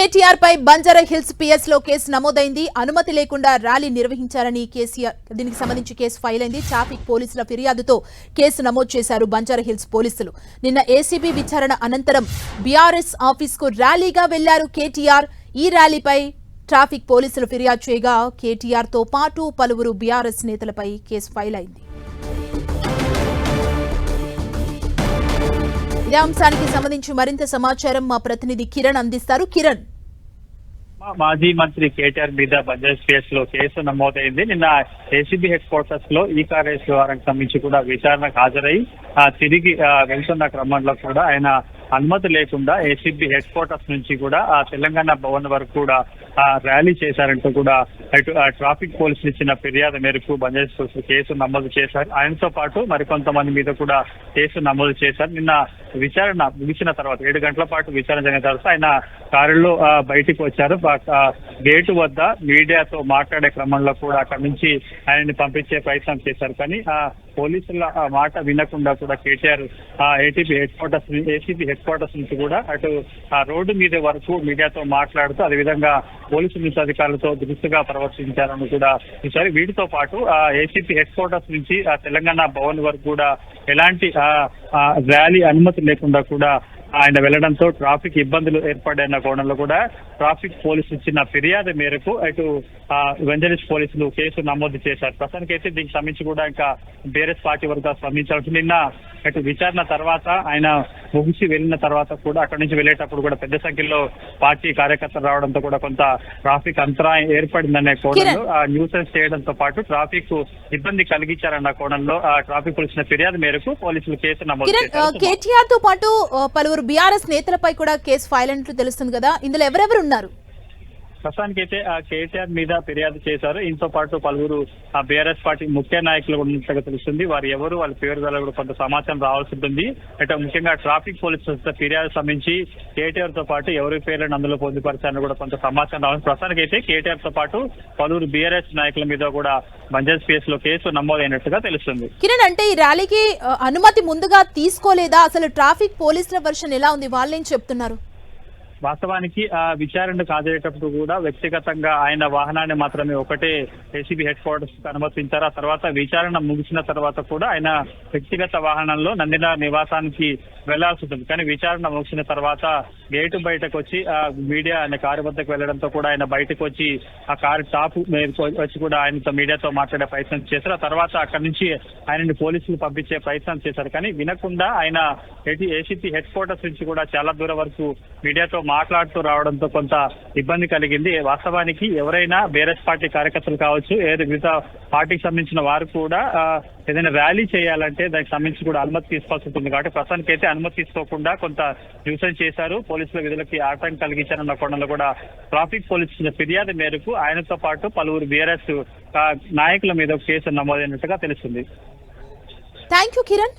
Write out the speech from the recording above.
కేటీఆర్ పై Banjara hills PS లో case నమోదైంది. అనుమతి లేకుండా ర్యాలీ నిర్వహించారని కేసీఆర్ దీనికి సంబంధించి కేసు ఫైల్ అయింది. ట్రాఫిక్ పోలీసుల ఫిర్యాదుతో కేసు నమోదు చేశారు బంజారా హిల్స్ పోలీసులు. నిన్న ఏసీబీ విచారణ అనంతరం బీఆర్ఎస్ ఆఫీస్ కు ర్యాలీగా వెళ్లారు కేటీఆర్. ఈ ర్యాలీపై ట్రాఫిక్ పోలీసులు ఫిర్యాదు చేయగా కేటీఆర్ తో పాటు పలువురు బీఆర్ఎస్ నేతలపై కేసు ఫైల్ అయింది. ఇదే అంశానికి సంబంధించి మరింత సమాచారం మా ప్రతినిధి కిరణ్ అందిస్తారు. కిరణ్, మాజీ మంత్రి కేటీఆర్ మీద బంజారా కేసు లో కేసు నమోదైంది. నిన్న ఏసీబీ హెడ్ క్వార్టర్స్ లో ఈ కారేజ్ వ్యవహారానికి సంబంధించి కూడా విచారణకు హాజరై తిరిగి వెళ్తున్న క్రమంలో కూడా ఆయన అనుమతి లేకుండా ఏసీబీ హెడ్ క్వార్టర్స్ నుంచి కూడా తెలంగాణ భవన్ వరకు కూడా ర్యాలీ చేశారంటూ కూడా ట్రాఫిక్ పోలీసులు ఇచ్చిన ఫిర్యాదు మేరకు బంజారా పోలీసులు కేసు నమోదు చేశారు. ఆయనతో పాటు మరికొంతమంది మీద కూడా కేసు నమోదు చేశారు. నిన్న విచారణ ముగిసిన తర్వాత 7 గంటల పాటు విచారణ జరిగిన తర్వాత ఆయన కారులో బయటికి వచ్చారు. గేటు వద్ద మీడియాతో మాట్లాడే క్రమంలో కూడా అక్కడి నుంచి ఆయనని పంపించే ప్రయత్నం చేశారు. కానీ పోలీసుల మాట వినకుండా కూడా కేటీఆర్ ఏసీబీ హెడ్ క్వార్టర్స్ నుంచి కూడా అటు రోడ్డు మీద వరకు మీడియాతో మాట్లాడుతూ అదేవిధంగా పోలీసు అధికారులతో దురుసుగా ప్రవర్తించారని కూడా ఈసారి వీటితో పాటు ఏసీబీ హెడ్ క్వార్టర్స్ నుంచి తెలంగాణ భవన్ వరకు కూడా ఎలాంటి ర్యాలీ అనుమతి లేకుండా కూడా ఆయన వెళ్లడంతో ట్రాఫిక్ ఇబ్బందులు ఏర్పడిన కోణంలో కూడా ట్రాఫిక్ పోలీసులు ఇచ్చిన ఫిర్యాదు మేరకు అటు వెంజలిస్ పోలీసులు కేసు నమోదు చేశారు. ప్రస్తుతానికైతే దీనికి సంబంధించి కూడా ఇంకా బీఆర్ఎస్ పార్టీ వరకు స్పందించాల్సి నిన్న అటు విచారణ తర్వాత ఆయన ముగిసి వెళ్ళిన తర్వాత కూడా అక్కడి నుంచి వెళ్ళేటప్పుడు కూడా పెద్ద సంఖ్యలో పార్టీ కార్యకర్తలు రావడంతో కూడా కొంత ట్రాఫిక్ అంతరాయం ఏర్పడిందనే కోణంలో న్యూసెన్స్ చేయడంతో పాటు ట్రాఫిక్ ఇబ్బంది కలిగించారన్న కోణంలో ట్రాఫిక్ పోలీసుల ఫిర్యాదు మేరకు పోలీసులు కేసు నమోదు చేశారు. కేటీఆర్ తో పాటు పలువురు బీఆర్ఎస్ నేతలపై కూడా కేసు ఫైల్ అయినట్లు తెలుస్తుంది కదా, ఇందులో ఎవరెవరు ఉన్నారు? ప్రస్తుతానికైతే కేటీఆర్ మీద ఫిర్యాదు చేశారు. ఇంతో పాటు పలువురు బీఆర్ఎస్ పార్టీ ముఖ్య నాయకులు ఉన్నట్టుగా తెలుస్తుంది. వారు ఎవరు, వాళ్ళ పేరు కూడా కొంత సమాచారం రావాల్సి ఉంటుంది. అంటే ముఖ్యంగా ట్రాఫిక్ పోలీసుల ఫిర్యాదు సంబంధించి కేటీఆర్ తో పాటు ఎవరి పేర్లను అందులో పొందుపరిచారని కూడా కొంత సమాచారం రావాలి. ప్రస్తుతానికైతే కేటీఆర్ తో పాటు పలువురు బీఆర్ఎస్ నాయకుల మీద కూడా బంజారా కేసులో కేసు నమోదైనట్టుగా తెలుస్తుంది. కిరణ్, అంటే ఈ ర్యాలీకి అనుమతి ముందుగా తీసుకోలేదా? అసలు ట్రాఫిక్ పోలీసుల వర్షన్ ఎలా ఉంది? వాళ్ళేం చెప్తున్నారు? వాస్తవానికి విచారణకు హాజరయ్యేటప్పుడు కూడా వ్యక్తిగతంగా ఆయన వాహనాన్ని మాత్రమే ఒకటే ఏసీబీ హెడ్ క్వార్టర్స్ అనుమతించారు. ఆ తర్వాత విచారణ ముగిసిన తర్వాత కూడా ఆయన వ్యక్తిగత వాహనంలో నందిన నివాసానికి వెళ్లాల్సి ఉంటుంది. కానీ విచారణ ముగిసిన తర్వాత గేటు బయటకు వచ్చి మీడియా ఆయన కారు వద్దకు వెళ్లడంతో కూడా ఆయన బయటకు వచ్చి ఆ కారు టాప్ వచ్చి కూడా ఆయనతో మీడియాతో మాట్లాడే ప్రయత్నం చేశారు. ఆ తర్వాత అక్కడి నుంచి ఆయనని పోలీసులు పంపించే ప్రయత్నం చేశారు. కానీ వినకుండా ఆయన ఏసీపీ హెడ్ క్వార్టర్స్ నుంచి కూడా చాలా దూరం వరకు మీడియాతో మాట్లాడుతూ రావడంతో కొంత ఇబ్బంది కలిగింది. వాస్తవానికి ఎవరైనా బీఆర్ఎస్ పార్టీ కార్యకర్తలు కావచ్చు, వివిధ పార్టీకి సంబంధించిన వారు కూడా ఏదైనా ర్యాలీ చేయాలంటే దానికి సంబంధించి కూడా అనుమతి తీసుకోవాల్సి ఉంటుంది. కాబట్టి ప్రస్తుతానికి అయితే అనుమతి తీసుకోకుండా కొంత న్యూసెన్స్ చేశారు, పోలీసుల విధులకి ఆటంకం కలిగించారన్న కోణంలో కూడా ట్రాఫిక్ పోలీసుల ఫిర్యాదు మేరకు ఆయనతో పాటు పలువురు బీఆర్ఎస్ నాయకుల మీద కేసు నమోదైనట్టుగా తెలుస్తుంది. Thank you Kiran.